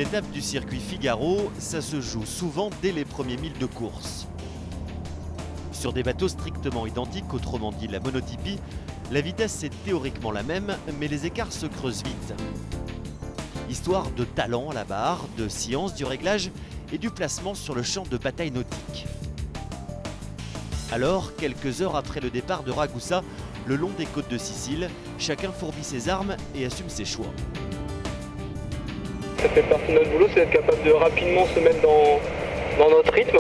étapes du circuit Figaro, ça se joue souvent dès les premiers milles de course. Sur des bateaux strictement identiques, autrement dit la monotypie, la vitesse est théoriquement la même, mais les écarts se creusent vite. Histoire de talent à la barre, de science du réglage et du placement sur le champ de bataille nautique. Alors, quelques heures après le départ de Ragusa, le long des côtes de Sicile, chacun fourbit ses armes et assume ses choix. Ça fait partie de notre boulot, c'est d'être capable de rapidement se mettre dans notre rythme,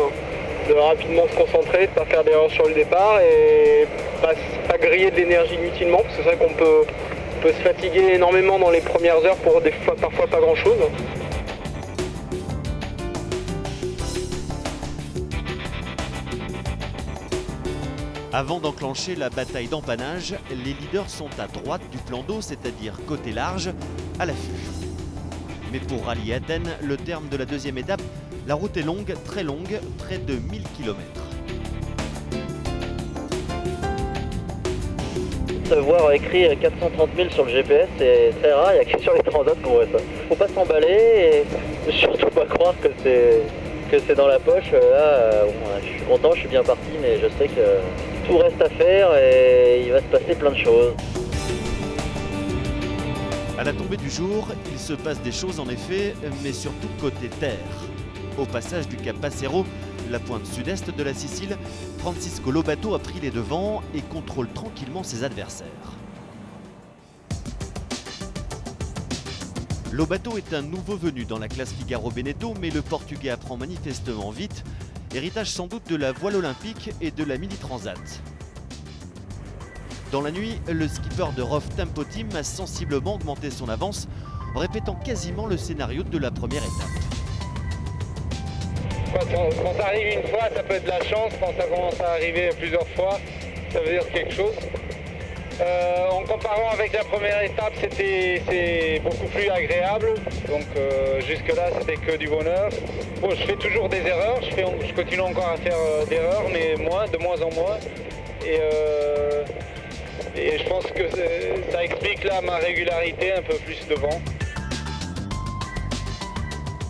de rapidement se concentrer, de ne pas faire d'erreur sur le départ et pas griller de l'énergie inutilement, parce que c'est vrai qu'on peut se fatiguer énormément dans les premières heures pour des fois, parfois pas grand chose. Avant d'enclencher la bataille d'empannage, les leaders sont à droite du plan d'eau, c'est-à-dire côté large, à l'affût. Mais pour rallier Athènes, le terme de la deuxième étape, la route est longue, très longue, près de 1000 km. Voir écrit 430 000 sur le GPS, c'est très rare, il n'y a que sur les transats qu'on voit ça. Faut pas s'emballer et surtout pas croire que c'est dans la poche. Là, bon, je suis content, je suis bien parti, mais je sais que tout reste à faire et il va se passer plein de choses. À la tombée du jour, il se passe des choses en effet, mais surtout côté terre. Au passage du cap Passero, la pointe sud-est de la Sicile, Francisco Lobato a pris les devants et contrôle tranquillement ses adversaires. Lobato est un nouveau venu dans la classe Figaro Beneteau, mais le Portugais apprend manifestement vite, héritage sans doute de la voile olympique et de la mini-transat. Dans la nuit, le skipper de ROF Tempo Team a sensiblement augmenté son avance, répétant quasiment le scénario de la première étape. Quand ça arrive une fois, ça peut être de la chance. Quand ça commence à arriver plusieurs fois, ça veut dire quelque chose. En comparant avec la première étape, c'est beaucoup plus agréable. Donc jusque-là, c'était que du bonheur. Bon, je fais toujours des erreurs. Je continue encore à faire d'erreurs, mais de moins en moins. Et je pense que ça explique là ma régularité un peu plus devant.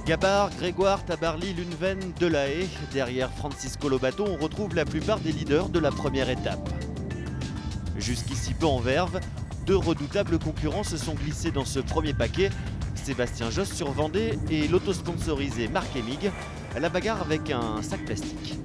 Gabard, Grégoire, Tabarly, Lunven, Delahaye. Derrière Francisco Lobato, on retrouve la plupart des leaders de la première étape. Jusqu'ici peu en verve, deux redoutables concurrents se sont glissés dans ce premier paquet. Sébastien Josse sur Vendée et l'autosponsorisé Marc Emig, à la bagarre avec un sac plastique.